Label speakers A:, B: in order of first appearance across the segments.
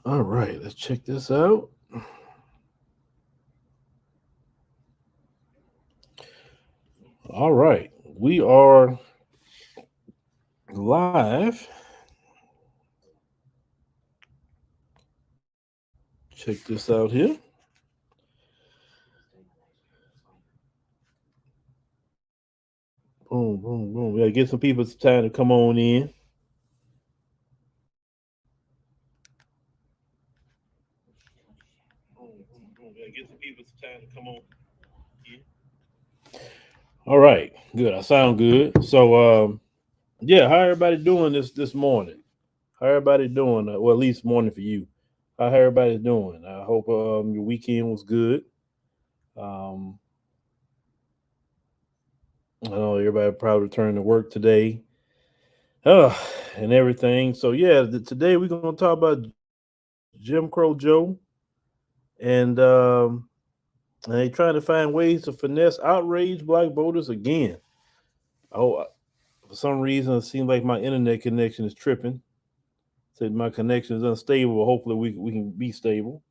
A: All right, let's check this out. All right, we are live. Check this out here. Boom, boom, boom. We gotta get some people some time to come on in. We gotta get some people some time to come on in. All right, good. I sound good. So, yeah, how everybody doing this morning? How everybody doing? Well, at least morning for you. How everybody doing? I hope your weekend was good. Um, I know everybody probably returned to work today, uh, and everything. So yeah, today we're gonna talk about Jim Crow Joe, and they trying to find ways to finesse outraged black voters again. Oh, for some reason it seems like my internet connection is tripping. Said my connection is unstable, but hopefully we can be stable.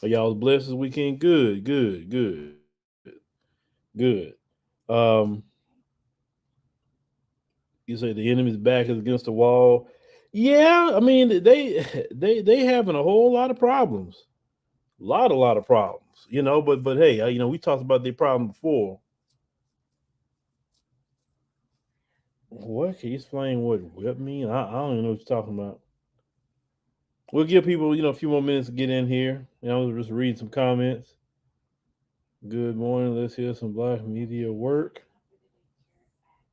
A: Are y'all blessed this weekend? Good, good, good, good. Um, you say the enemy's back is against the wall. Yeah, I mean they having a whole lot of problems, a lot of problems. But hey, we talked about their problem before. What can you explain what whip mean? I don't even know what you're talking about. We'll give people a few more minutes to get in here. Just read some comments. Good morning. Let's hear some black media work.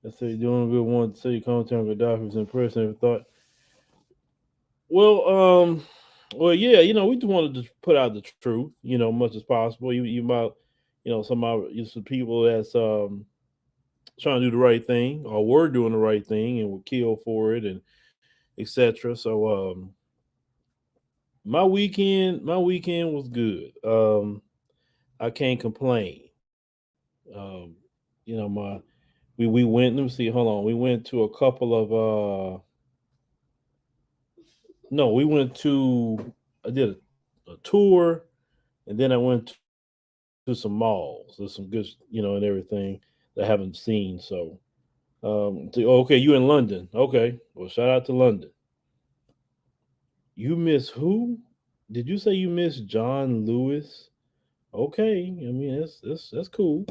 A: Let's say doing a good one to say commentary on Gaddafi was impressive. Never thought. Well, yeah. We just wanted to put out the truth. Much as possible. You might, some people that's trying to do the right thing or were doing the right thing and were killed for it and etc. So my weekend was good. I can't complain. Um, my we went. Let me see. Hold on. We went to a couple of no. We went to. I did a tour, and then I went to some malls. There's some good, and everything that I haven't seen. So, okay, you in London? Okay, well, shout out to London. You miss who? Did you say you miss John Lewis? Okay, I mean that's cool.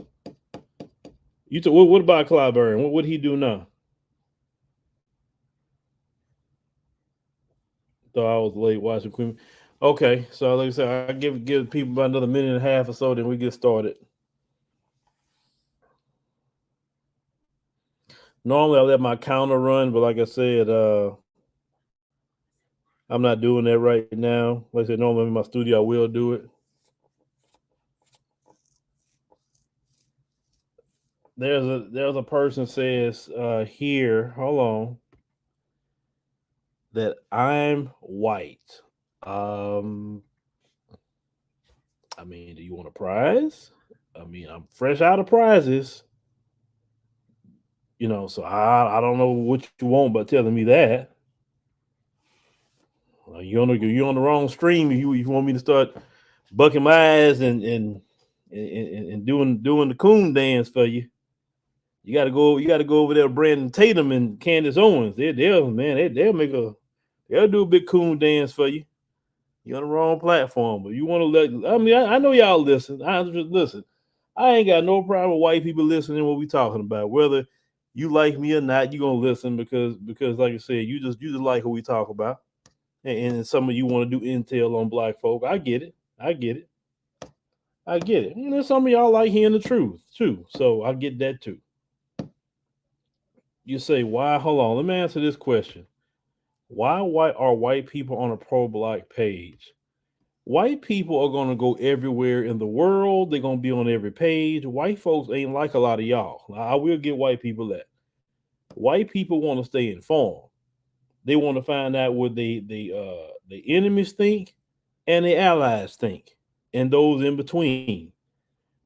A: What about Clyburn? What would he do now? Thought I was late watching Queen. Okay, so like I said, I give people about another minute and a half or so, then we get started. Normally I let my counter run, but like I said, I'm not doing that right now. Like I said, normally in my studio I will do it. There's a person says here, hold on, that I'm white. Um, I mean, do you want a prize? I mean, I'm fresh out of prizes, so I don't know what you want by telling me that. You're on the wrong stream if you want me to start bucking my eyes and doing the coon dance for you. You got to go over there, Brandon Tatum and Candace Owens. They'll do a big coon dance for you. You're on the wrong platform, but you want to let. I mean, I know y'all listen. I just listen. I ain't got no problem with white people listening to what we talking about. Whether you like me or not, you gonna listen because like I said, you just like who we talk about, and some of you want to do intel on black folk. I get it. I get it. I get it. And then some of y'all like hearing the truth too. So I get that too. You say why? Hold on. Let me answer this question. Why are white people on a pro black page? White people are gonna go everywhere in the world. They're gonna be on every page. White folks ain't like a lot of y'all. I will get white people that. White people want to stay informed. They want to find out what the enemies think and the allies think, and those in between.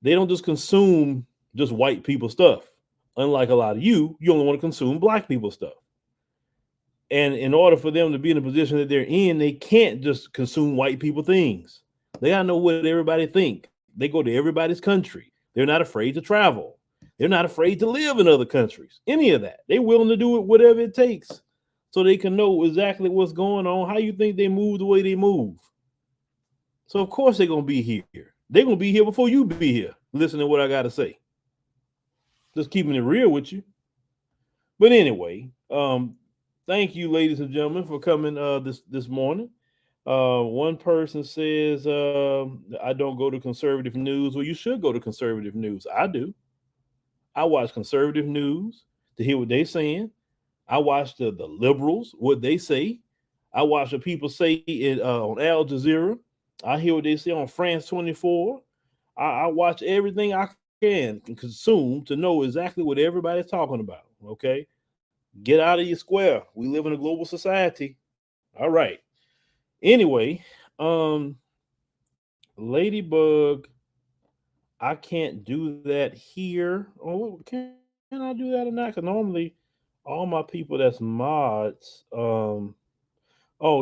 A: They don't just consume just white people stuff Unlike a lot of you only want to consume black people stuff. And in order for them to be in the position that they're in, they can't just consume white people things. They gotta know what everybody think. They go to everybody's country. They're not afraid to travel. They're not afraid to live in other countries. Any of that. They're willing to do it whatever it takes so they can know exactly what's going on. How you think they move the way they move? So of course they're gonna be here. They're gonna be here before you be here. Listen to what I gotta say. Just keeping it real with you. But anyway, thank you, ladies and gentlemen, for coming this morning. One person says, I don't go to conservative news. Well, you should go to conservative news. I do. I watch conservative news to hear what they're saying. I watch the liberals, what they say. I watch what people say on Al Jazeera. I hear what they say on France 24. I watch everything I can consume to know exactly what everybody's talking about. Okay. Get out of your square. We live in a global society. All right. Anyway, Ladybug, I can't do that here. Oh, can I do that or not? Because normally all my people that's mods, oh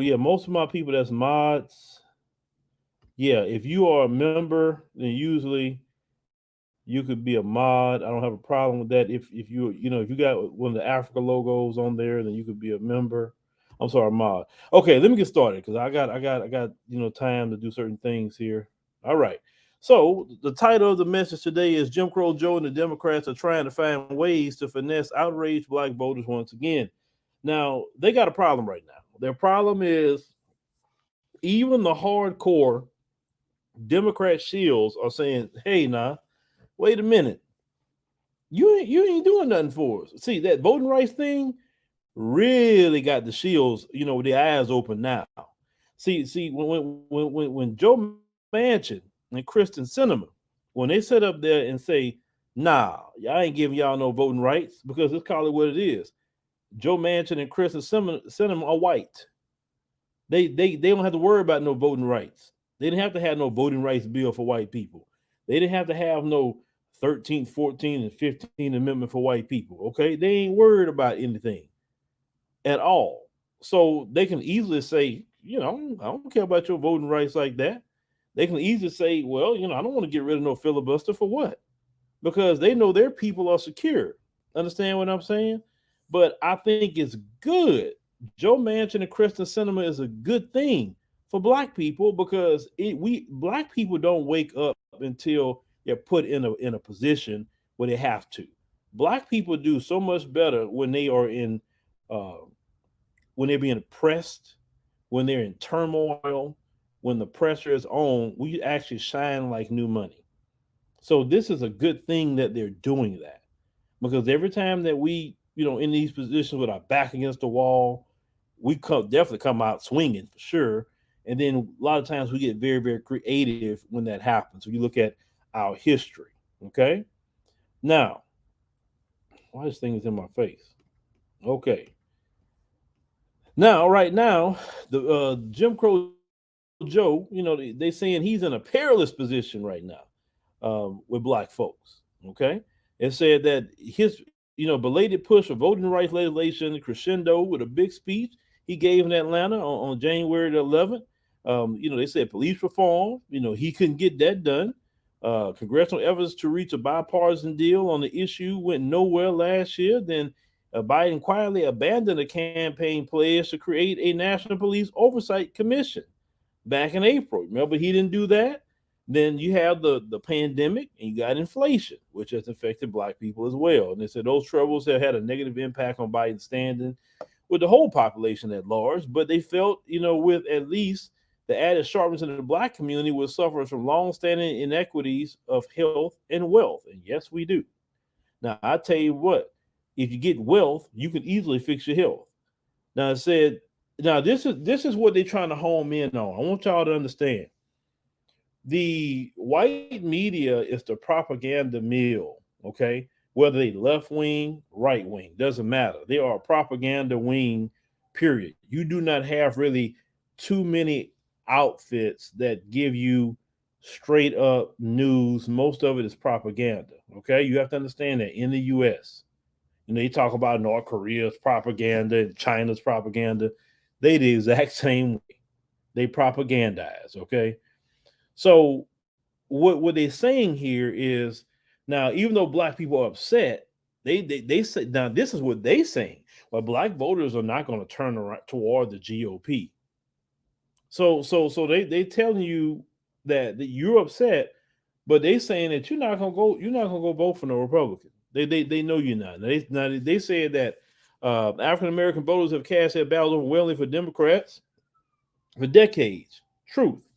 A: yeah, most of my people that's mods, yeah, if you are a member, then usually you could be a mod. I don't have a problem with that. If if you got one of the Africa logos on there, then you could be a member. I'm sorry, mod. Okay, let me get started because I got time to do certain things here. All right. So the title of the message today is Jim Crow Joe and the Democrats are trying to find ways to finesse outraged black voters once again. Now they got a problem right now. Their problem is even the hardcore Democrat shields are saying, "Hey, nah, wait a minute, you ain't doing nothing for us." See, that voting rights thing really got the shields, with their eyes open now. See, when Joe Manchin and Kristen Sinema, when they sit up there and say, "Nah, I ain't giving y'all no voting rights," because let's call it what it is. Joe Manchin and Kristen Sinema are white. They don't have to worry about no voting rights. They didn't have to have no voting rights bill for white people. They didn't have to have no 13th, 14th, and 15th Amendment for white people. Okay, they ain't worried about anything at all. So they can easily say, I don't care about your voting rights like that. They can easily say, well, I don't want to get rid of no filibuster for what? Because they know their people are secure. Understand what I'm saying? But I think it's good. Joe Manchin and Kristen Sinema is a good thing for black people because we black people don't wake up until they're put in a position where they have to. Black people do so much better when they are when they're being oppressed, when they're in turmoil, when the pressure is on. We actually shine like new money. So this is a good thing that they're doing that because every time that we, in these positions with our back against the wall, we definitely come out swinging for sure. And then a lot of times we get very, very creative when that happens. When you look at our history, okay? Now, why this thing is in my face? Okay. Now, right now, the Jim Crow Joe, they saying he's in a perilous position right now with black folks. Okay, it said that his belated push for voting rights legislation crescendo with a big speech he gave in Atlanta on January the 11th. They said police reform. He couldn't get that done. Congressional efforts to reach a bipartisan deal on the issue went nowhere last year. Then Biden quietly abandoned a campaign pledge to create a National Police Oversight Commission back in April. Remember, he didn't do that. Then you have the pandemic and you got inflation, which has affected black people as well. And they said those troubles have had a negative impact on Biden's standing with the whole population at large. But they felt, with at least the added sharpness in the black community was suffering from longstanding inequities of health and wealth. And yes, we do. Now, I tell you what, if you get wealth, you can easily fix your health. Now, it said, now this is what they're trying to home in on. I want y'all to understand. The white media is the propaganda mill, okay? Whether they left wing, right wing, doesn't matter. They are a propaganda wing, period. You do not have really too many outfits that give you straight up news. Most of it is propaganda, okay? You have to understand that in the US. And they talk about North Korea's propaganda and China's propaganda. They the exact same way. They propagandize. Okay. So what they're saying here is now, even though black people are upset, they say now this is what they saying. Well, black voters are not going to turn around toward the GOP. So they telling you that you're upset, but they saying that you're not gonna go vote for no Republican. They know you're not. They said that African American voters have cast their ballots overwhelmingly for Democrats for decades. Truth.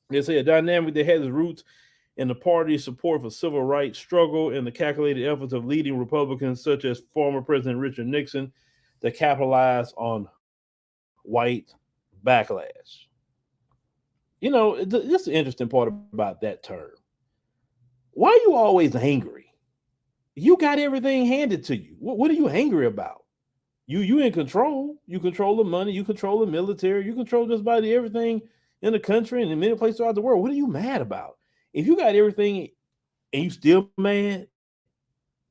A: They say a dynamic that has its roots in the party's support for civil rights struggle and the calculated efforts of leading Republicans such as former President Richard Nixon to capitalize on white backlash. You know, this is the interesting part about that term. Why are you always angry? You got everything handed to you. What are you angry about? You in control. You control the money. You control the military. You control just about everything in the country and in many places throughout the world. What are you mad about? If you got everything and you still mad,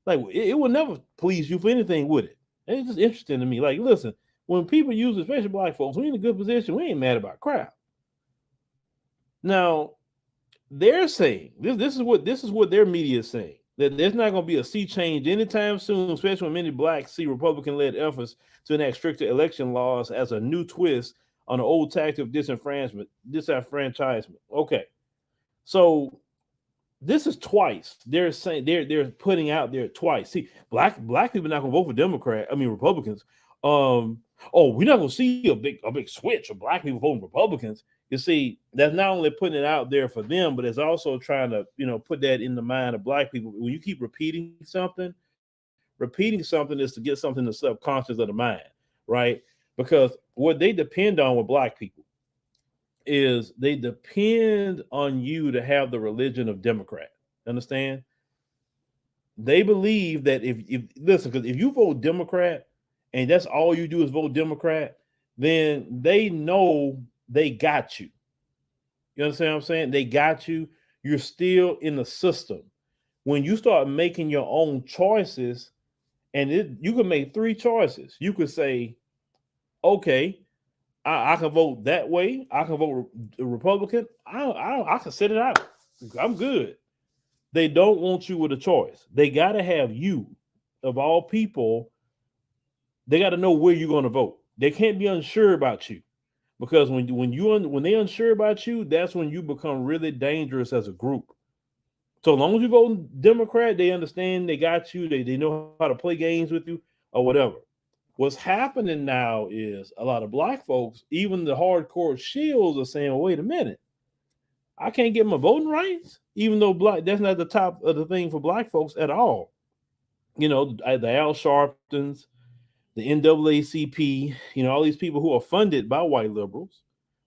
A: like it will never please you for anything, would it? And it's just interesting to me. Like, listen, when people use, especially black folks, we in a good position. We ain't mad about crap. Now, they're saying this is what their media is saying, that there's not going to be a sea change anytime soon, especially when many blacks see Republican-led efforts to enact stricter election laws as a new twist on the old tactic of disenfranchisement. Okay, so this is twice they're saying they're putting out there twice. See, black people not going to vote for Republicans. We're not going to see a big switch of black people voting Republicans. You see, that's not only putting it out there for them, but it's also trying to, put that in the mind of black people. When you keep repeating something is to get something in the subconscious of the mind, right? Because what they depend on with black people is they depend on you to have the religion of Democrat. Understand? They believe that if listen, because if you vote Democrat and that's all you do is vote Democrat, then they know they got you. You understand what I'm saying? They got you. You're still in the system. When you start making your own choices, and you can make three choices. You could say, okay, I can vote that way. I can vote Republican. I can sit it out. I'm good. They don't want you with a choice. They got to have you, of all people. They got to know where you're going to vote. They can't be unsure about you. Because when they're unsure about you, that's when you become really dangerous as a group. So as long as you vote Democrat, they understand they got you. They know how to play games with you or whatever. What's happening now is a lot of black folks, even the hardcore shills, are saying, well, wait a minute. I can't get my voting rights, even though that's not the top of the thing for black folks at all. The Al Sharptons, the NAACP, all these people who are funded by white liberals,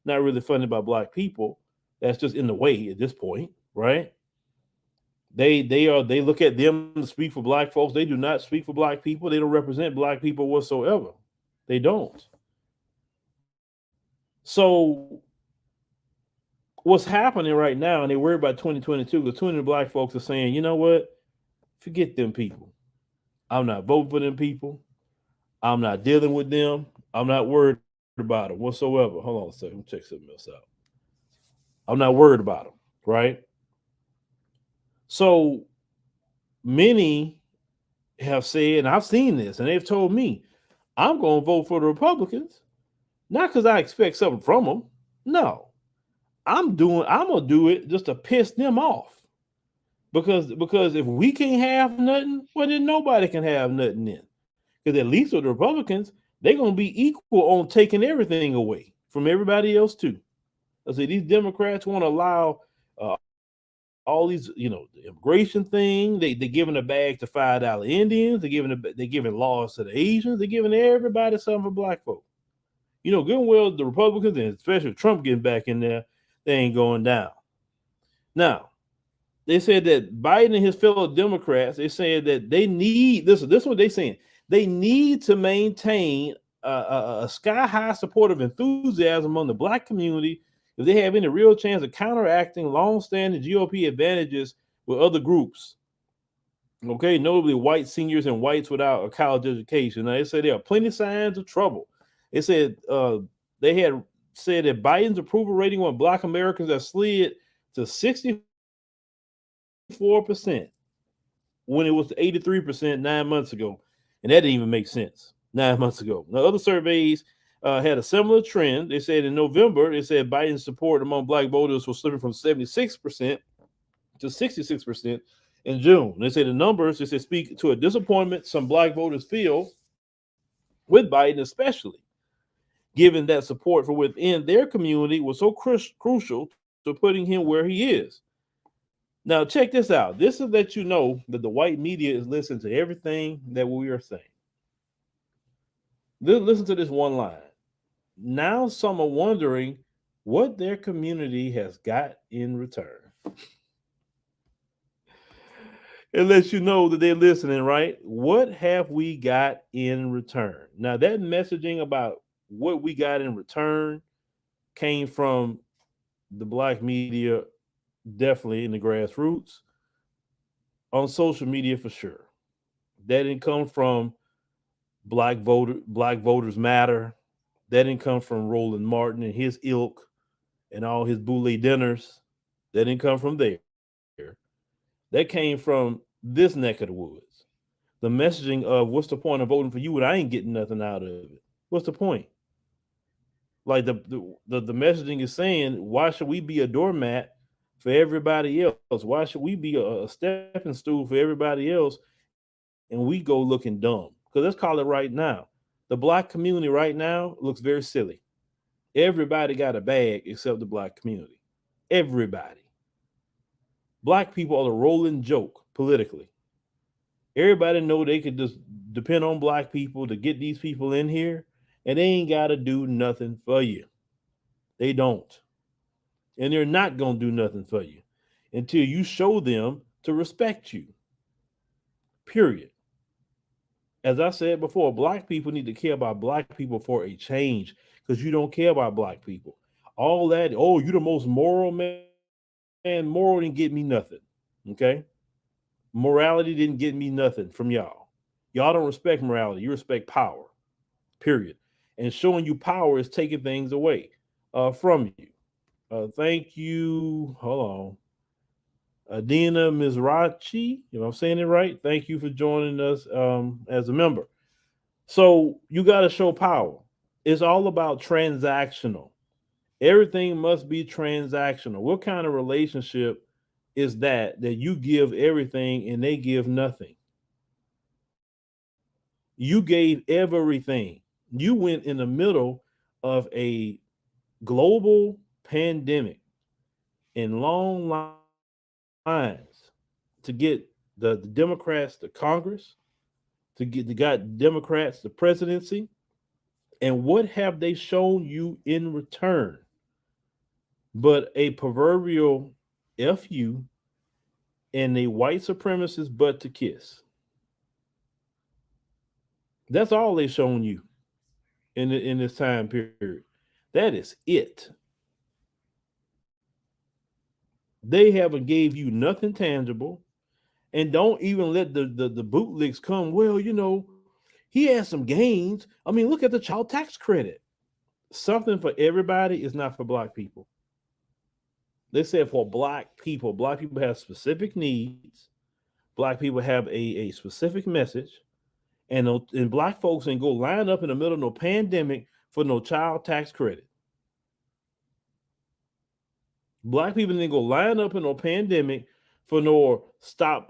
A: not really funded by black people. That's just in the way at this point, right? They look at them to speak for black folks. They do not speak for black people. They don't represent black people whatsoever. They don't. So what's happening right now, and they worry about 2022, because 20 black folks are saying, you know what? Forget them people. I'm not voting for them people. I'm not dealing with them. I'm not worried about them whatsoever. Hold on a second. Let me check something else out. I'm not worried about them, right? So many have said, and I've seen this, and they've told me, I'm going to vote for the Republicans, not because I expect something from them. No, I'm going to do it just to piss them off. Because if we can't have nothing, well, then nobody can have nothing then. Because at least with the Republicans, they're going to be equal on taking everything away from everybody else too. I say these Democrats want to allow all these, the immigration thing. They're giving a bag to $5 Indians. They're giving laws to the Asians. They're giving everybody something for black folk. Good and well, the Republicans, and especially Trump getting back in there, they ain't going down. Now, they said that Biden and his fellow Democrats, they said that they need, this is what they're saying. They need to maintain a sky-high supportive enthusiasm among the black community if they have any real chance of counteracting long-standing GOP advantages with other groups. Okay, notably white seniors and whites without a college education. Now they say there are plenty of signs of trouble. They said they had said that Biden's approval rating on Black Americans has slid to 64% when it was to 83% 9 months ago, and that didn't even make sense 9 months ago. Now other surveys had a similar trend. They said in November, they said Biden's support among Black voters was slipping from 76% to 66% in June. They say the numbers, they say, speak to a disappointment some Black voters feel with Biden, especially given that support from within their community was so crucial to putting him where he is. Now, check this out. This is let you know that the white media is listening to everything that we are saying. Listen to this one line. Now, some are wondering what their community has got in return. It lets you know that they're listening, right? What have we got in return? Now, that messaging about what we got in return came from the Black media, definitely in the grassroots, on social media for sure. That didn't come from Black Voters Matter. That didn't come from Roland Martin and his ilk and all his boule dinners. That didn't come from there. That came from this neck of the woods. The messaging of what's the point of voting for you when I ain't getting nothing out of it? What's the point? Like the messaging is saying, why should we be a doormat for everybody else? Why should we be a stepping stool for everybody else? And we go looking dumb. Because let's call it right now. The Black community right now looks very silly. Everybody got a bag except the Black community. Everybody. Black people are the rolling joke politically. Everybody know they could just depend on Black people to get these people in here, and they ain't got to do nothing for you. They don't. And they're not going to do nothing for you until you show them to respect you. Period. As I said before, Black people need to care about Black people for a change because you don't care about Black people. All that, oh, you the most moral man, moral didn't get me nothing. Okay? Morality didn't get me nothing from y'all. Y'all don't respect morality. You respect power. Period. And showing you power is taking things away from you. Thank you. Hold on. Adina Mizrachi, if I'm saying it right, thank you for joining us as a member. So you got to show power. It's all about transactional. Everything must be transactional. What kind of relationship is that you give everything and they give nothing? You gave everything. You went in the middle of a global pandemic in long lines to get the Democrats to Congress, to get the got Democrats the presidency. And what have they shown you in return? But a proverbial FU and a white supremacist butt to kiss. That's all they've shown you in this time period. That is it. They haven't gave you nothing tangible, and don't even let the bootlicks come. Well, he has some gains. I mean, look at the child tax credit. Something for everybody is not for Black people. They said for Black people have specific needs. Black people have a specific message, and Black folks ain't go line up in the middle of no pandemic for no child tax credit. Black people didn't go line up in no pandemic for no stop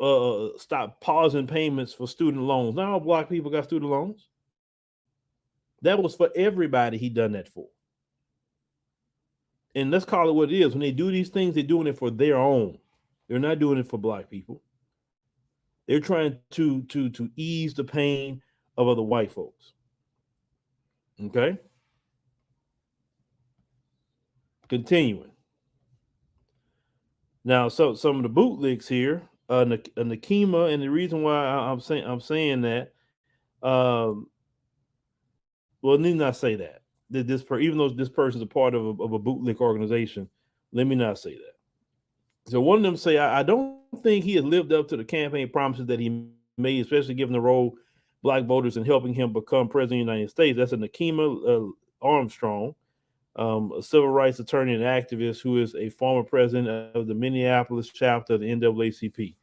A: pausing payments for student loans. Now all Black people got student loans. That was for everybody he done that for. And let's call it what it is. When they do these things, they're doing it for their own. They're not doing it for Black people. They're trying to ease the pain of other white folks. Okay? Continuing. Now, so some of the bootlicks here, Nakima, and the reason why I'm saying that, well, need not say that. Even though this person's a part of a bootlick organization, let me not say that. So one of them say, I don't think he has lived up to the campaign promises that he made, especially given the role black voters in helping him become president of the United States. That's a Nakima Armstrong, a civil rights attorney and activist who is a former president of the Minneapolis chapter of the NAACP.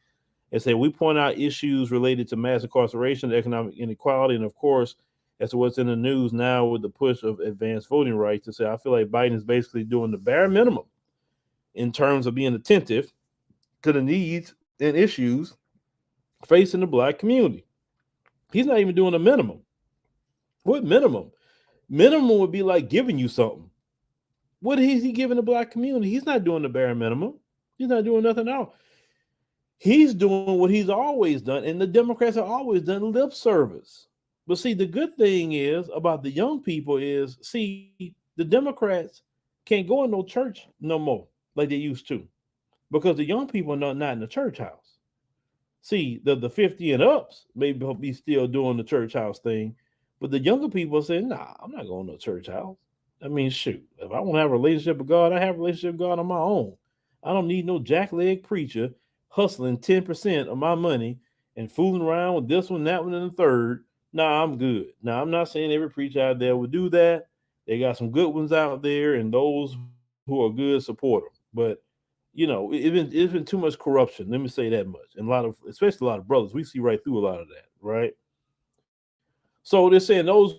A: And say we point out issues related to mass incarceration, economic inequality, and of course, as to what's in the news now with the push of advanced voting rights. To say I feel like Biden is basically doing the bare minimum in terms of being attentive to the needs and issues facing the black community. He's not even doing a minimum. What minimum? Minimum would be like giving you something. What is he giving the black community? He's not doing the bare minimum. He's not doing nothing else. He's doing what he's always done, and the Democrats have always done lip service. But see, the good thing is about the young people is, see, the Democrats can't go in no church no more like they used to, because the young people are not in the church house. See, the 50 and ups may be still doing the church house thing, but the younger people are saying, nah, I'm not going to a church house. I mean, shoot, if I want to have a relationship with God, I have a relationship with God on my own. I don't need no jackleg preacher hustling 10% of my money and fooling around with this one, that one, and the third. Nah, I'm good. Now, I'm not saying every preacher out there would do that. They got some good ones out there, and those who are good support them. But it's been too much corruption. Let me say that much. And especially a lot of brothers, we see right through a lot of that, right? So they're saying those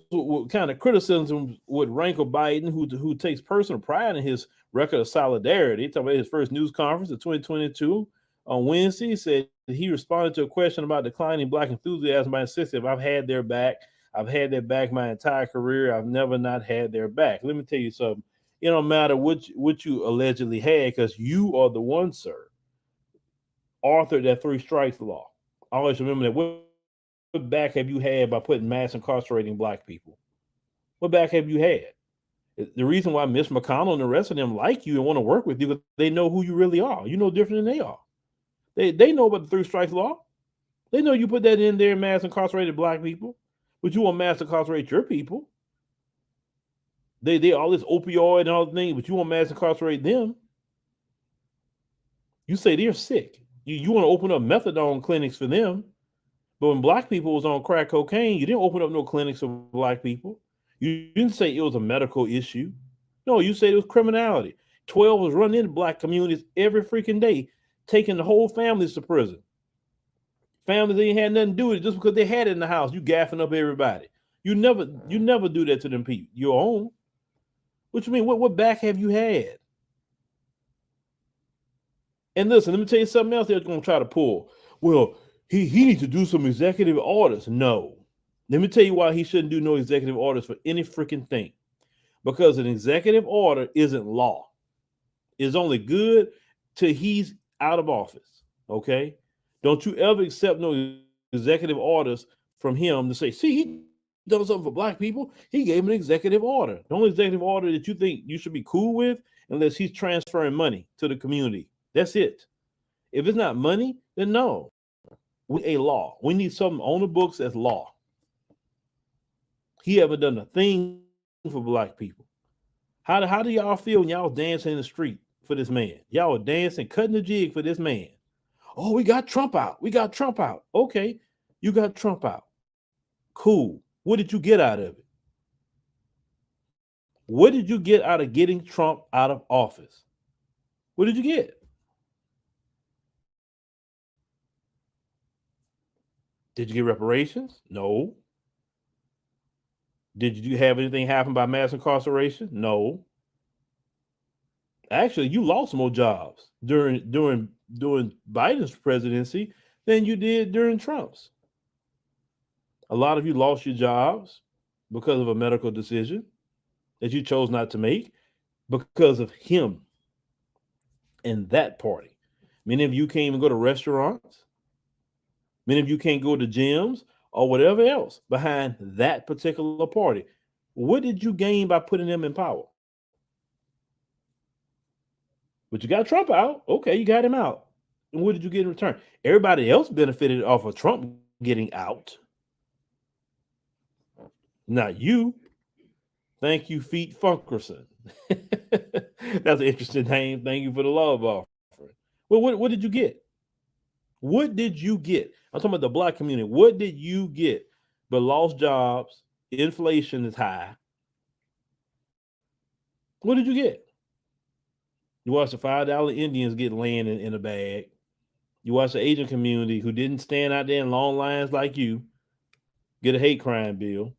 A: kind of criticisms would rankle Biden, who takes personal pride in his record of solidarity. Talking about his first news conference of 2022 on Wednesday, he said he responded to a question about declining black enthusiasm by insisting, I've had their back. I've had their back my entire career. I've never not had their back. Let me tell you something. It don't matter what you allegedly had, because you are the one, sir, authored that 3 strikes law. Always remember that. What back have you had by putting mass incarcerating black people? What back have you had? The reason why Mitch McConnell and the rest of them like you and want to work with you, because they know who you really are. You know different than they are. They know about the 3 strikes law. They know you put that in there, mass incarcerated black people, but you want mass incarcerate your people. They all this opioid and all the things, but you want mass incarcerate them. You say they're sick. You want to open up methadone clinics for them. But when black people was on crack cocaine, you didn't open up no clinics for black people. You didn't say it was a medical issue. No, you said it was criminality. 12 was running into black communities every freaking day, taking the whole families to prison. Families ain't had nothing to do with it just because they had it in the house. You gaffing up everybody. You never do that to them people. Your own. What you mean? What back have you had? And listen, let me tell you something else they're going to try to pull. Well, he needs to do some executive orders. No. Let me tell you why he shouldn't do no executive orders for any freaking thing. Because an executive order isn't law. It's only good till he's out of office. Okay? Don't you ever accept no executive orders from him to say, see, he done something for black people. He gave an executive order. The only executive order that you think you should be cool with, unless he's transferring money to the community. That's it. If it's not money, then no. We need a law. We need something on the books as law. He haven't done a thing for black people. How do y'all feel when y'all dancing in the street for this man? Y'all were dancing, cutting the jig for this man. Oh, we got Trump out. We got Trump out. Okay, you got Trump out. Cool. What did you get out of it? What did you get out of getting Trump out of office? What did you get? Did you get reparations? No. Did you have anything happen by mass incarceration? No. Actually, you lost more jobs during Biden's presidency than you did during Trump's. A lot of you lost your jobs because of a medical decision that you chose not to make because of him and that party. Many of you can't even go to restaurants. Many of you can't go to gyms or whatever else behind that particular party. What did you gain by putting them in power? But you got Trump out. Okay, you got him out. And what did you get in return? Everybody else benefited off of Trump getting out. Not you. Thank you, Feet Funkerson. That's an interesting name. Thank you for the love offering. Well, what did you get? What did you get? I'm talking about the black community. What did you get? But lost jobs, inflation is high. What did you get? You watch the $5 Indians get land in a bag. You watch the Asian community who didn't stand out there in long lines like you get a hate crime bill.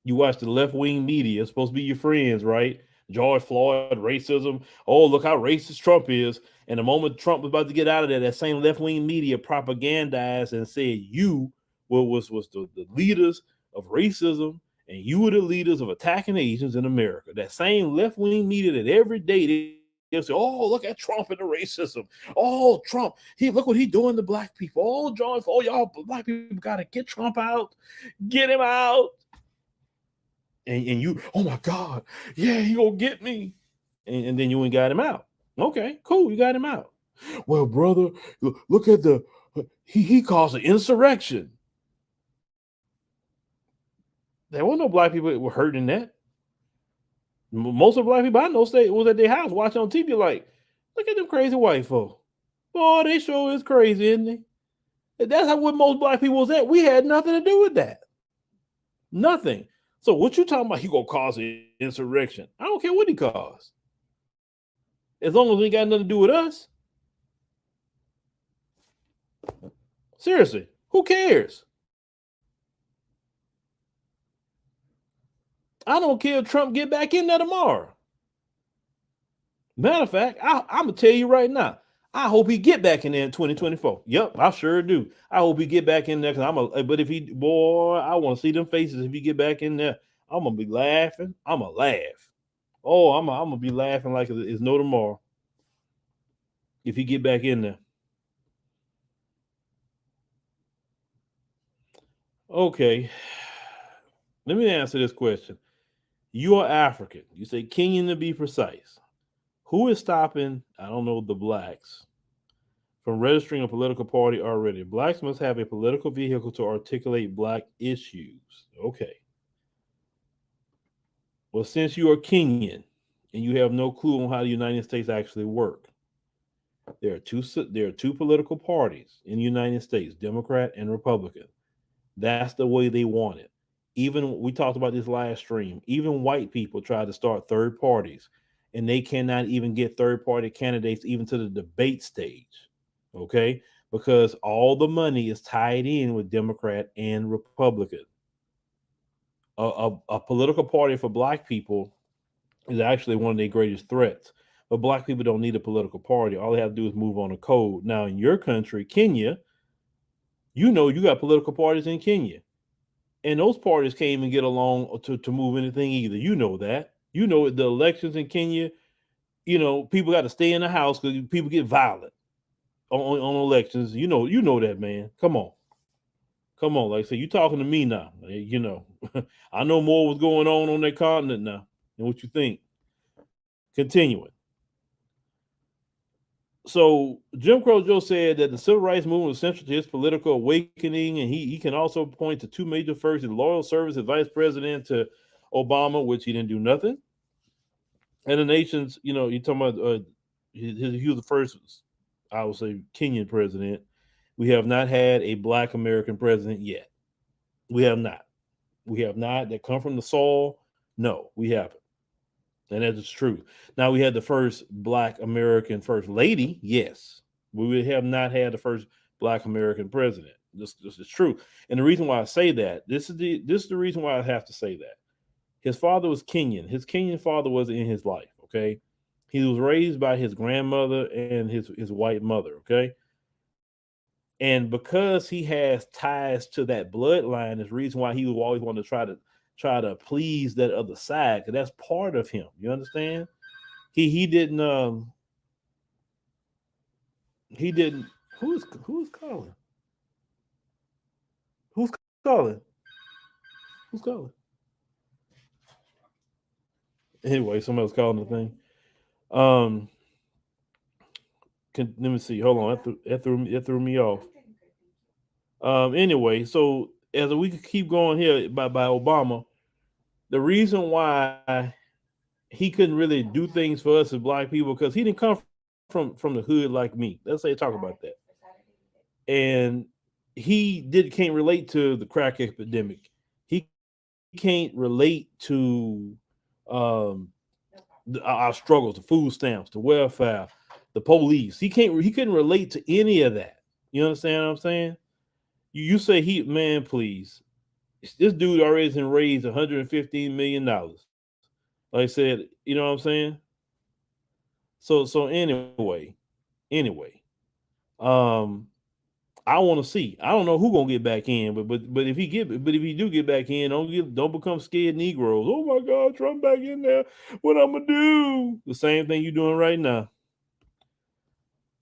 A: You watch the left wing media, supposed to be your friends, right? George Floyd, racism. Oh, look how racist Trump is. And the moment Trump was about to get out of there, that same left wing media propagandized and said you was the leaders of racism and you were the leaders of attacking Asians in America. That same left wing media that every day they'll say, oh, look at Trump and the racism. Oh, Trump, look what he's doing to black people. Oh, George, oh, y'all black people gotta get Trump out, get him out. And you, oh my God, yeah, he gonna get me. And then you ain't got him out. Okay, cool, you got him out. Well, brother, look at he caused an insurrection. There wasn't no black people that were hurt in that. Most of the black people I know was at their house watching on TV like, look at them crazy white folk. Boy, they sure is crazy, isn't they? That's how what most black people was at. We had nothing to do with that. Nothing. So what you talking about? He gonna cause an insurrection? I don't care what he caused, as long as he ain't got nothing to do with us. Seriously, who cares? I don't care if Trump get back in there tomorrow. Matter of fact, I'm gonna tell you right now. I hope he get back in there in 2024. Yep, I sure do. I hope he get back in there because but if he, boy, I want to see them faces if he get back in there. I'm gonna be laughing. I'm gonna laugh. Oh, I'm gonna be laughing like it's no tomorrow. If he get back in there. Okay. Let me answer this question. You are African. You say Kenyan to be precise. Who is stopping, I don't know, the blacks from registering a political party already? Blacks must have a political vehicle to articulate black issues. Okay. Well, since you are Kenyan and you have no clue on how the United States actually work, there are two political parties in the United States, Democrat and Republican. That's the way they want it. Even we talked about this last stream. Even white people try to start third parties, and they cannot even get third party candidates even to the debate stage. Okay, because all the money is tied in with Democrat and Republican. A political party for black people is actually one of their greatest threats. But black people don't need a political party. All they have to do is move on a code. Now, in your country, Kenya, you know you got political parties in Kenya. And those parties can't even get along to move anything either. You know that. You know the elections in Kenya, people got to stay in the house because people get violent on elections. You know that, man. Come on. Come on. Like I said, you talking to me now. I know more what's going on that continent now than what you think. Continuing. So Jim Crow Joe said that the civil rights movement was central to his political awakening, and he can also point to two major firsts: his loyal service as vice president to Obama, which he didn't do nothing, and the nation's, you're talking about he was the first, I would say, Kenyan president. We have not had a black American president yet. We have not. We have not. That come from the soil. No, we haven't. And that is true. Now we had the first black American first lady. Yes, we have not had the first black American president. This is true. And the reason why I say that, this is the reason why I have to say that. His father was Kenyan. His Kenyan father was in his life. Okay, he was raised by his grandmother and his white mother. Okay, and because he has ties to that bloodline, is the reason why he would always want to try to please that other side, because that's part of him. You understand? He didn't who's calling? Who's calling? Who's calling? Anyway, somebody was calling the thing. Let me see. Hold on. That threw me off. Anyway, so as we keep going here by Obama, the reason why he couldn't really do things for us as black people because he didn't come from the hood like me. Let's say talk about that. and he can't relate to the crack epidemic. He can't relate to um, our struggles, the food stamps, the welfare, the police. He couldn't relate to any of that. You understand what I'm saying? You say man, please. This dude already has raised $115 million. Like I said, you know what I'm saying? So anyway, um, I want to see. I don't know who gonna get back in, but if he do get back in, don't become scared Negroes. Oh my God, Trump back in there. What I'm gonna do? The same thing you're doing right now.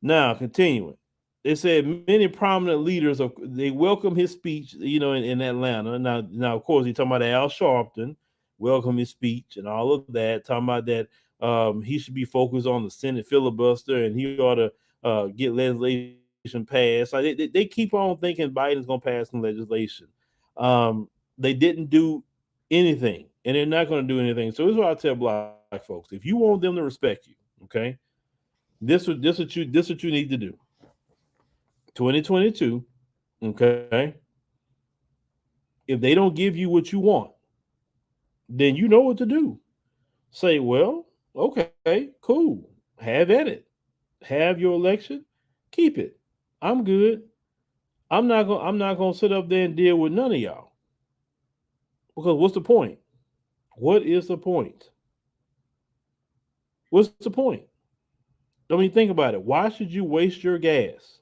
A: Now, continuing. They said many prominent leaders they welcome his speech, in Atlanta. Now, of course, he's talking about Al Sharpton, welcome his speech and all of that, talking about that he should be focused on the Senate filibuster and he ought to get legislation passed. Like they keep on thinking Biden's going to pass some legislation. They didn't do anything, and they're not going to do anything. So this is what I tell black folks: if you want them to respect you, okay, this what you need to do. 2022, okay. If they don't give you what you want, then you know what to do. Say, well, okay, cool. Have at it. Have your election. Keep it. I'm good. I'm not gonna sit up there and deal with none of y'all. Because what's the point? What is the point? What's the point? I mean, think about it. Why should you waste your gas?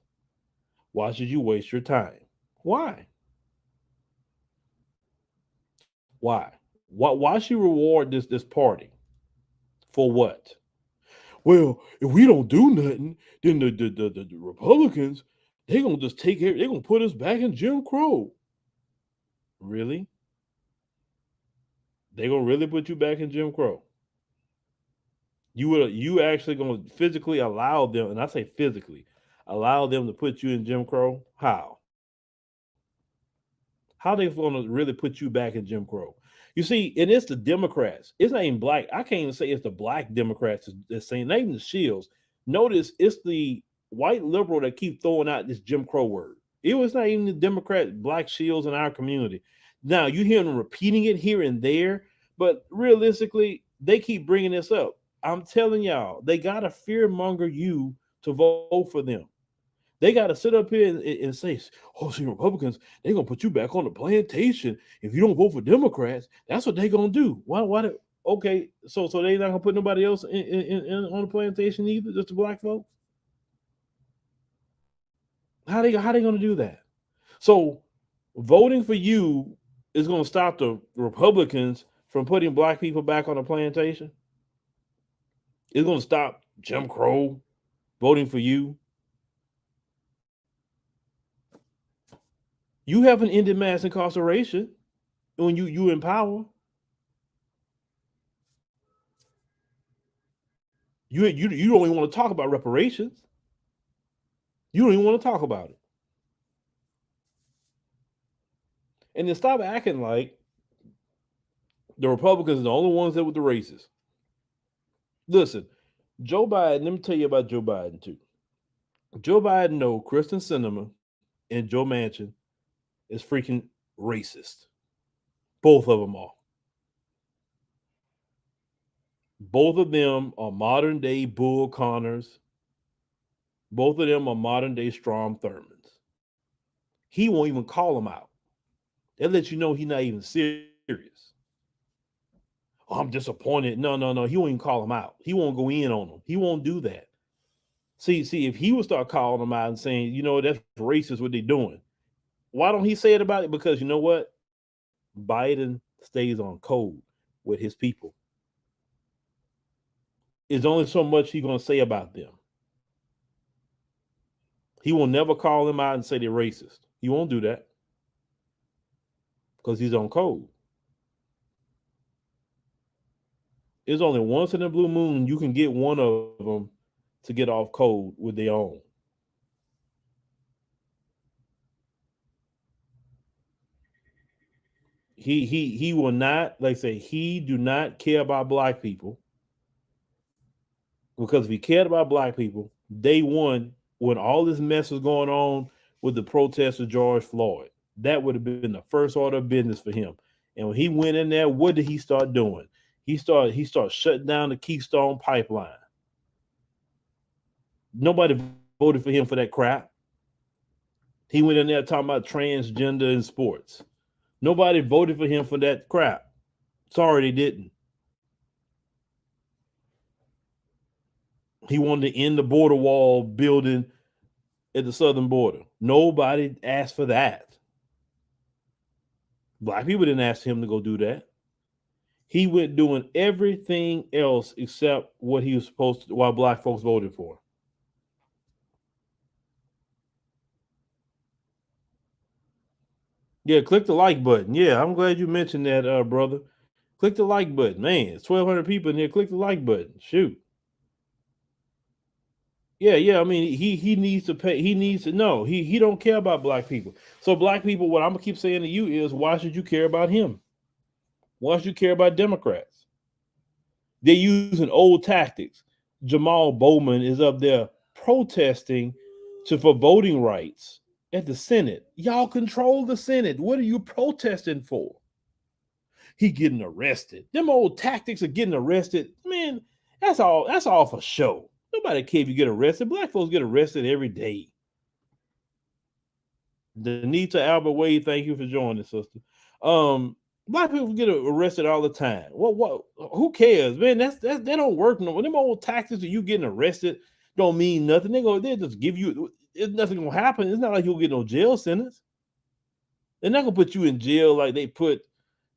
A: Why should you waste your time? Why? Why? Why should you reward this party? For what? Well, if we don't do nothing, then the Republicans, they're gonna just take care, they're gonna put us back in Jim Crow. Really? They're gonna really put you back in Jim Crow? You actually gonna physically allow them, and I say physically, allow them to put you in Jim Crow? How? How they gonna really put you back in Jim Crow? You see, and it's the Democrats. It's not even black. I can't even say it's the black Democrats that's saying, not even the shields. Notice it's the white liberal that keep throwing out this Jim Crow word. It was not even the Democrat black shields in our community. Now you hear them repeating it here and there, but realistically, they keep bringing this up. I'm telling y'all, they gotta fear monger you to vote for them. They got to sit up here and say, "Oh, see, Republicans, they're gonna put you back on the plantation if you don't vote for Democrats." That's what they're gonna do. Why? Okay, so they're not gonna put nobody else on the plantation either, just the black folks. How they gonna do that? So voting for you is gonna stop the Republicans from putting black people back on the plantation. It's gonna stop Jim Crow voting for you. You haven't ended mass incarceration when you in power. You don't even want to talk about reparations. You don't even want to talk about it. And then stop acting like the Republicans are the only ones that were the racists. Listen, Joe Biden, let me tell you about Joe Biden too. Joe Biden know Kristen Sinema and Joe Manchin is freaking racist. Both of them are. Both of them are modern day Bull Connors. Both of them are modern day Strom Thurmons. He won't even call them out. That lets you know he's not even serious. Oh, I'm disappointed. No. He won't even call them out. He won't go in on them. He won't do that. See, if he would start calling them out and saying, that's racist what they're doing, why don't he say it about it? Because you know what? Biden stays on code with his people. There's only so much he's going to say about them. He will never call them out and say they're racist. He won't do that because he's on code. It's only once in a blue moon you can get one of them to get off code with their own. He will not, like say, he do not care about black people. Because if he cared about black people, day one, when all this mess was going on with the protest of George Floyd. That would have been the first order of business for him. And when he went in there, what did he start doing? He started shutting down the Keystone Pipeline. Nobody voted for him for that crap. He went in there talking about transgender in sports. Nobody voted for him for that crap. Sorry, they didn't. He wanted to end the border wall building at the southern border. Nobody asked for that. Black people didn't ask him to go do that. He went doing everything else except what he was supposed to, while black folks voted for. Yeah, click the like button. Yeah, I'm glad you mentioned that, brother. Click the like button. Man, it's 1,200 people in here. Click the like button. Shoot. Yeah. I mean, he needs to pay. He needs to know. He don't care about black people. So black people, what I'm gonna keep saying to you is, why should you care about him? Why should you care about Democrats? They're using old tactics. Jamal Bowman is up there protesting for voting rights at the Senate. Y'all control the Senate. What are you protesting for? He getting arrested. Them old tactics of getting arrested, man, that's all for show. Nobody care if you get arrested. Black folks get arrested every day. Danita Albert Wade, thank you for joining, sister. Black people get arrested all the time. What? Who cares, man? They don't work no more. Them old tactics of you getting arrested don't mean nothing. They just give you. It's nothing gonna happen. It's not like you'll get no jail sentence. They're not gonna put you in jail like they put,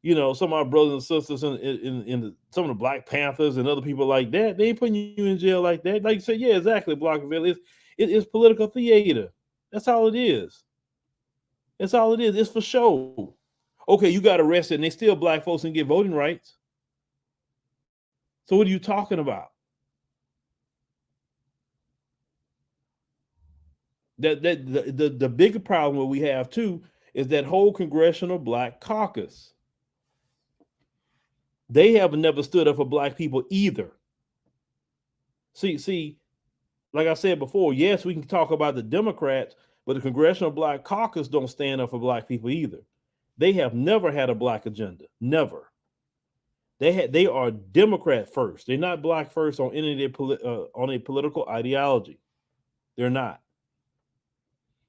A: some of our brothers and sisters in some of the Black Panthers and other people like that. They ain't putting you in jail like that. Like you said, yeah, exactly. Blockville it's political theater. That's all it is. That's all it is. It's for show. Okay, you got arrested and they still black folks and get voting rights. So what are you talking about? The bigger problem what we have too is that whole Congressional Black Caucus. They have never stood up for black people either. See, like I said before, yes, we can talk about the Democrats, but the Congressional Black Caucus don't stand up for black people either. They have never had a black agenda. Never. They are Democrat first. They're not black first on any of their on a political ideology. They're not.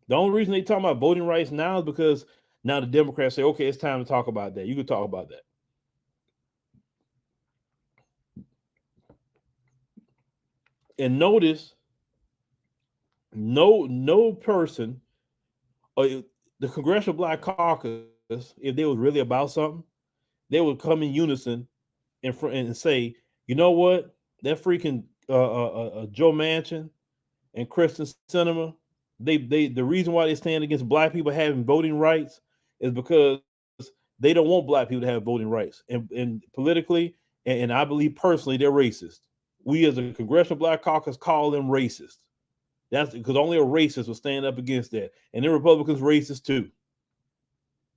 A: The only reason they talk about voting rights now is because now the Democrats say, okay, it's time to talk about that. You can talk about that. And notice, no person, or the Congressional Black Caucus, if they was really about something, they would come in unison and say, you know what, that freaking Joe Manchin and Kristen Sinema, the reason why they stand against black people having voting rights is because they don't want black people to have voting rights, and politically, and I believe personally, they're racist. We as a Congressional Black Caucus call them racist. That's because only a racist will stand up against that, and the Republicans racist too.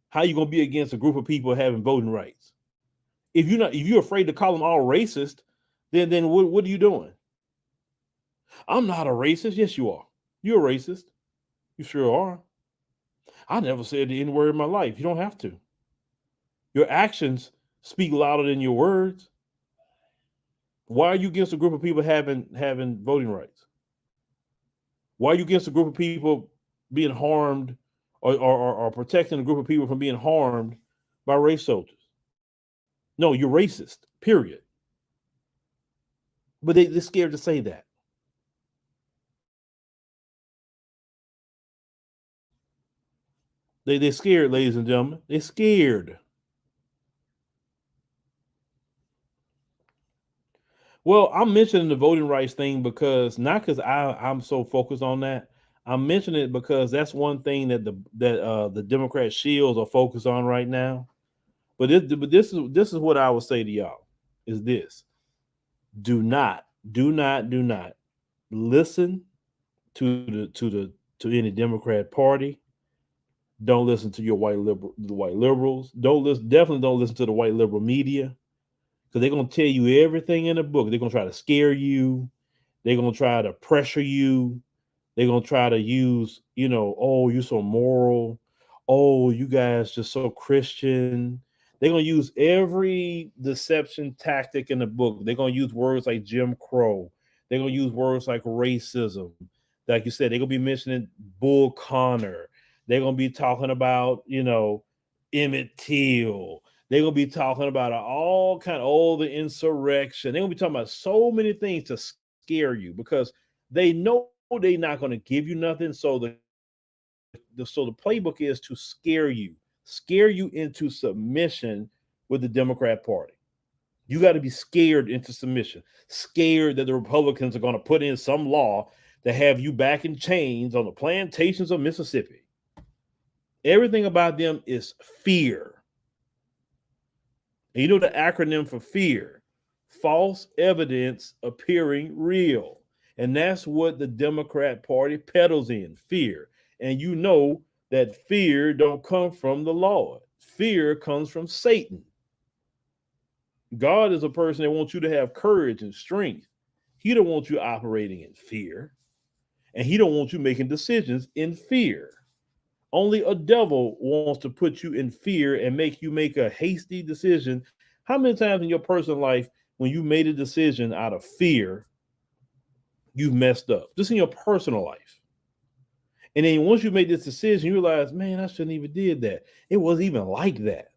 A: How you gonna be against a group of people having voting rights? If you're afraid to call them all racist, then what are you doing? I'm not a racist. Yes, you are. You're a racist. You sure are. I never said the N word in my life. You don't have to. Your actions speak louder than your words. Why are you against a group of people having voting rights? Why are you against a group of people being harmed or protecting a group of people from being harmed by race soldiers? No, you're racist, period. But they're scared to say that. They're scared, ladies and gentlemen. They're scared. Well, I'm mentioning the voting rights thing because not because I'm so focused on that. I'm mentioning it because that's one thing that the Democrat shields are focused on right now. But this is what I would say to y'all is this: do not listen to any Democrat party. Don't listen to the white liberals. Definitely don't listen to the white liberal media, because they're gonna tell you everything in the book. They're gonna try to scare you. They're gonna try to pressure you. They're gonna try to use, oh, you're so moral. Oh, you guys just so Christian. They're gonna use every deception tactic in the book. They're gonna use words like Jim Crow. They're gonna use words like racism. Like you said, they're gonna be mentioning Bull Connor. They're gonna be talking about, Emmett Till. They're gonna be talking about all the insurrection. They're gonna be talking about so many things to scare you because they know they're not going to give you nothing. So the playbook is to scare you into submission with the Democrat Party. You got to be scared into submission, scared that the Republicans are going to put in some law to have you back in chains on the plantations of Mississippi. Everything about them is fear. And you know the acronym for fear: false evidence appearing real. And that's what the Democrat Party peddles in: fear. And you know that fear don't come from the Lord. Fear comes from Satan. God is a person that wants you to have courage and strength. He don't want you operating in fear. And he don't want you making decisions in fear. Only a devil wants to put you in fear and make you make a hasty decision. How many times in your personal life, when you made a decision out of fear, you've messed up? Just in your personal life. And then once you make this decision, you realize, man, I shouldn't even did that. It wasn't even like that.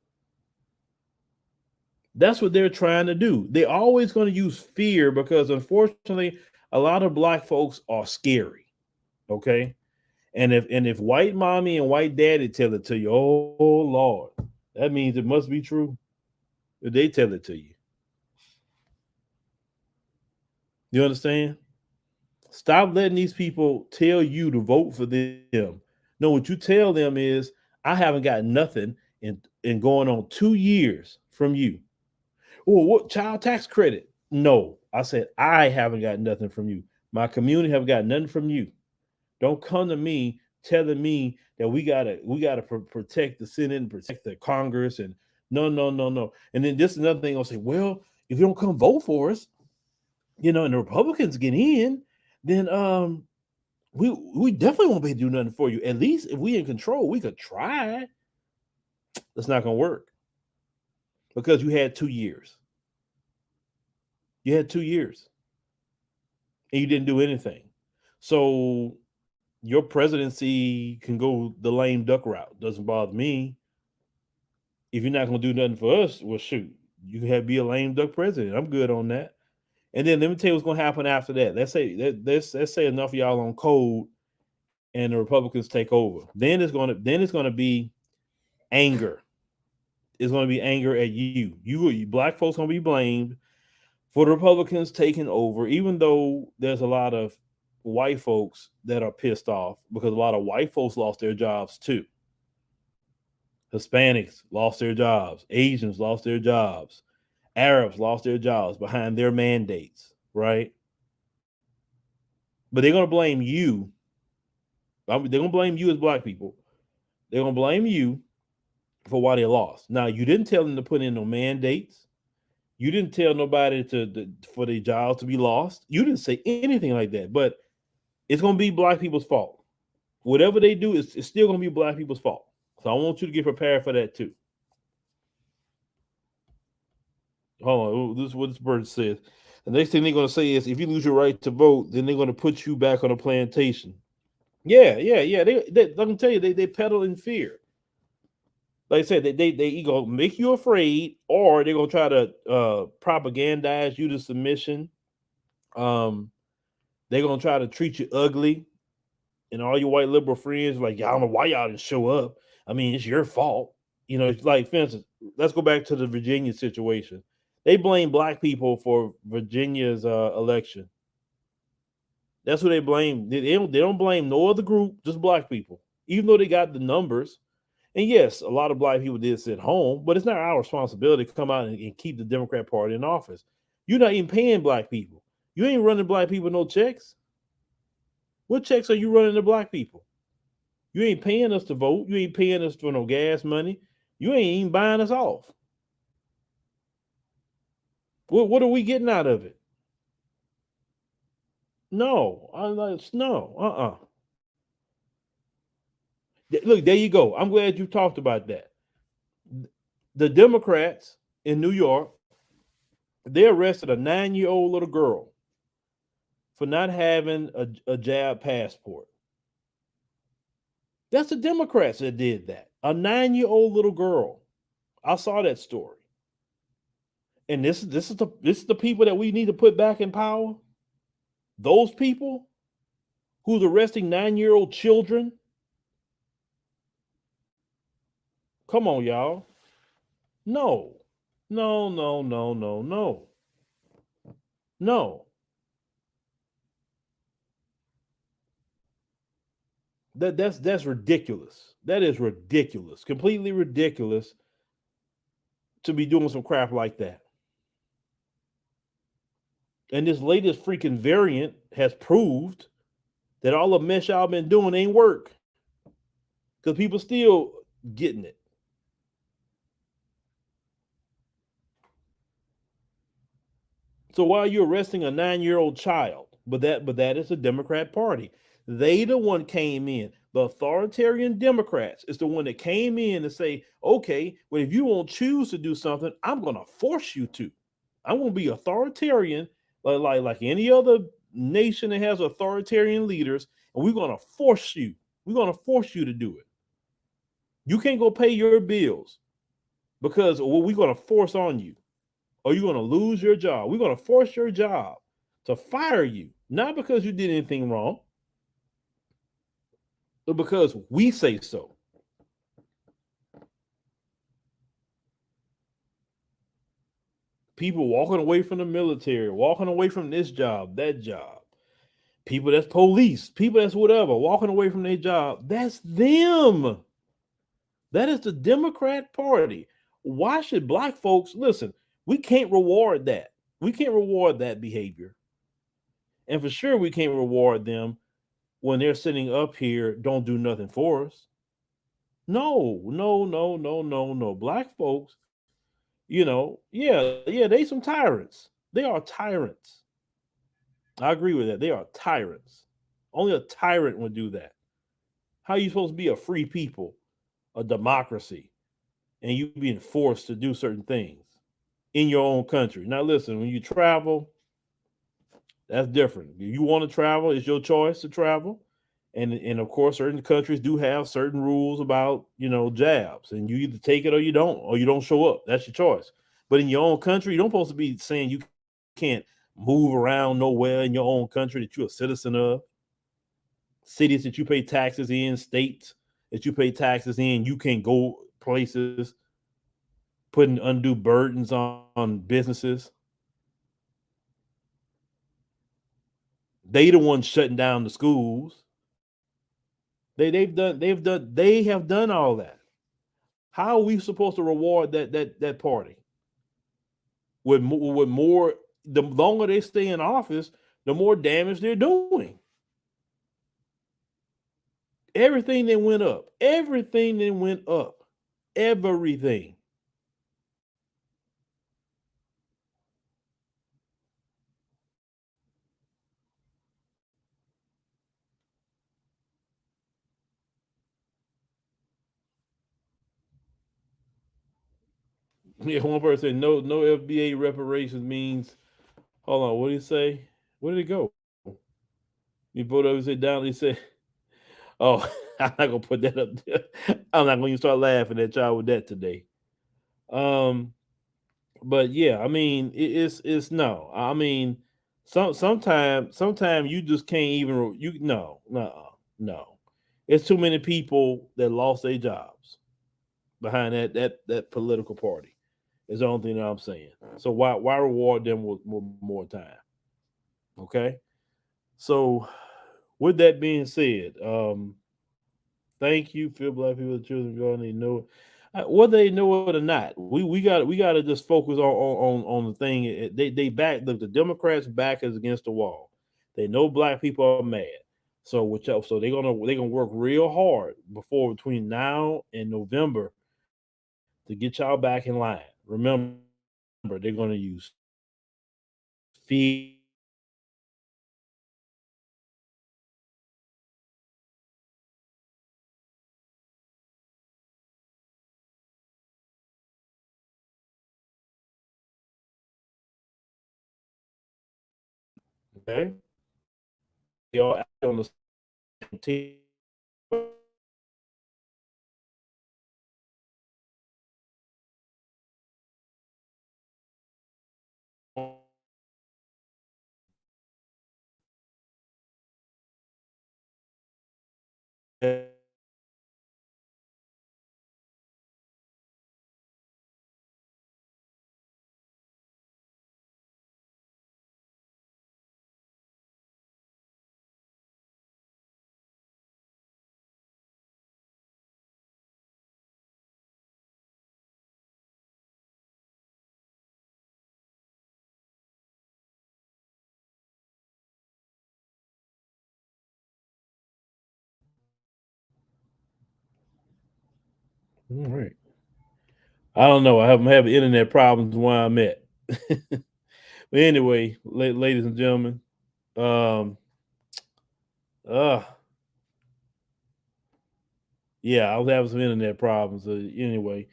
A: That's what they're trying to do. They're always going to use fear because, unfortunately, a lot of Black folks are scary. Okay. And if white mommy and white daddy tell it to you, oh Lord, that means it must be true. If they tell it to you. You understand? Stop letting these people tell you to vote for them. No, what you tell them is, I haven't got nothing in going on 2 years from you. Oh, what child tax credit? No, I said I haven't got nothing from you. My community have got nothing from you. Don't come to me telling me that we gotta protect the Senate and protect the Congress and no, no, no, no. And then this is another thing I'll say, well, if you don't come vote for us, and the Republicans get in, then we definitely won't be able to do nothing for you. At least if we in control, we could try. That's not gonna work because you had 2 years. You had 2 years and you didn't do anything. So your presidency can go the lame duck route. Doesn't bother me. If you're not gonna do nothing for us, well, shoot, you can be a lame duck president. I'm good on that. And then let me tell you what's gonna happen after that. Let's say enough of y'all on code, and the Republicans take over. Then it's gonna be anger. It's gonna be anger at you. You Black folks gonna be blamed for the Republicans taking over, even though there's a lot of white folks that are pissed off because a lot of white folks lost their jobs too. Hispanics lost their jobs, Asians lost their jobs, Arabs lost their jobs behind their mandates, right? But they're gonna blame you. They're gonna blame you as Black people. They're gonna blame you for why they lost. Now, you didn't tell them to put in no mandates. You didn't tell nobody for their jobs to be lost. You didn't say anything like that. But it's gonna be Black people's fault. Whatever they do, it's still gonna be Black people's fault. So I want you to get prepared for that too. Hold on, this is what this bird says. The next thing they're gonna say is, if you lose your right to vote, then they're gonna put you back on a plantation. Yeah, yeah, yeah. Let me tell you, they peddle in fear. Like I said, they either make you afraid, or they're gonna try to propagandize you to submission. Um, they're gonna try to treat you ugly, and all your white liberal friends like, "Yeah, I don't know why y'all didn't show up. I mean, it's your fault." It's like, for instance, let's go back to the Virginia situation. They blame Black people for Virginia's election. That's who they blame. They don't blame no other group, just Black people, even though they got the numbers. And yes, a lot of Black people did sit home, but it's not our responsibility to come out and keep the Democrat Party in office. You're not even paying Black people. You ain't running Black people no checks. What checks are you running to Black people? You ain't paying us to vote. You ain't paying us for no gas money. You ain't even buying us off. What are we getting out of it? No, no, Look, there you go. I'm glad you talked about that. The Democrats in New York, they arrested a 9-year-old little girl for not having a jab passport. That's the Democrats that did that. A 9-year-old little girl. I saw that story. And this is the people that we need to put back in power. Those people who's arresting 9-year-old children. Come on, y'all. No. No, no, no, no, no. No. That's ridiculous. That is ridiculous. Completely ridiculous to be doing some crap like that. And this latest freaking variant has proved that all the mess y'all been doing ain't work. Because people still getting it. So why are you arresting a 9-year-old child? But that is the Democrat Party. They the one came in. The authoritarian Democrats is the one that came in and say, okay, well, if you won't choose to do something, I'm gonna force you to. I'm gonna be authoritarian, like any other nation that has authoritarian leaders, and we're gonna force you. We're gonna force you to do it. You can't go pay your bills because we're gonna force on you, or you're gonna lose your job. We're gonna force your job to fire you, not because you did anything wrong, but because we say so. People walking away from the military, walking away from this job, that job. People that's police, people that's whatever, walking away from their job. That's them. That is the Democrat Party. Why should black folks listen? We can't reward that. We can't reward that behavior. And for sure, we can't reward them when they're sitting up here, don't do nothing for us. No, no, no, no, no, no. Black folks, yeah, they some tyrants. They are tyrants. I agree with that. They are tyrants. Only a tyrant would do that. How are you supposed to be a free people, a democracy, and you being forced to do certain things in your own country? Now, listen, when you travel, that's different. If you want to travel, it's your choice to travel. And of course, certain countries do have certain rules about jabs, and you either take it or you don't show up. That's your choice. But in your own country, you don't supposed to be saying you can't move around nowhere in your own country that you're a citizen of. Cities that you pay taxes in, states that you pay taxes in, you can go places, putting undue burdens on businesses. They the ones shutting down the schools. They have done all that. How are we supposed to reward that party? With more, the longer they stay in office, the more damage they're doing. Everything that went up, everything that went up, everything. Yeah, one person said no FBA reparations means. Hold on, what did he say? Where did it go? He put over said down. He said, "Oh, I'm not gonna put that up there. I'm not gonna start laughing at y'all with that today." Um, but yeah, I mean, it's no. I mean, sometimes you just can't even no. It's too many people that lost their jobs behind that political party. Is the only thing that I'm saying. So why reward them with more time? Okay. So with that being said, thank you, feel black people, the children, God, they know it. Whether they know it or not, we got to just focus on the thing. They back the Democrats back is against the wall. They know black people are mad. So they're gonna work real hard between now and November to get y'all back in line. Remember, they're gonna use fear Okay. Y'all on the same team. All right. I don't know. I'm having internet problems where I'm at. But anyway, ladies and gentlemen, um, uh, yeah, I was having some internet problems. Anyway,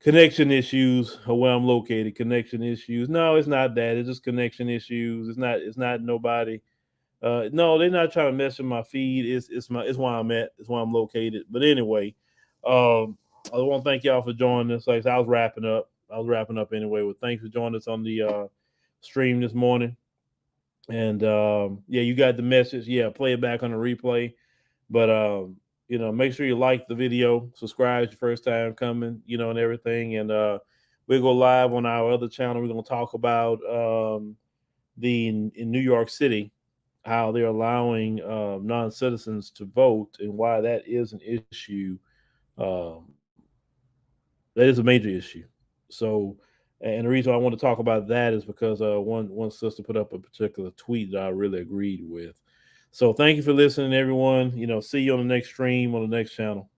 A: connection issues where I'm located. Connection issues. No, it's not that. It's just connection issues. It's not. It's not nobody. No, they're not trying to mess with my feed. It's where I'm at. It's where I'm located. But anyway, I want to thank y'all for joining us. Like I said, I was wrapping up. I was wrapping up anyway. Well, thanks for joining us on the stream this morning. And yeah, you got the message. Yeah, play it back on the replay. But make sure you like the video, subscribe. It's your first time coming, and everything. And we'll go live on our other channel. We're gonna talk about in New York City, how they're allowing non-citizens to vote and why that is an issue. Um, that is a major issue. So, and the reason I want to talk about that is because one sister put up a particular tweet that I really agreed with. So, thank you for listening, everyone. See you on the next stream on the next channel.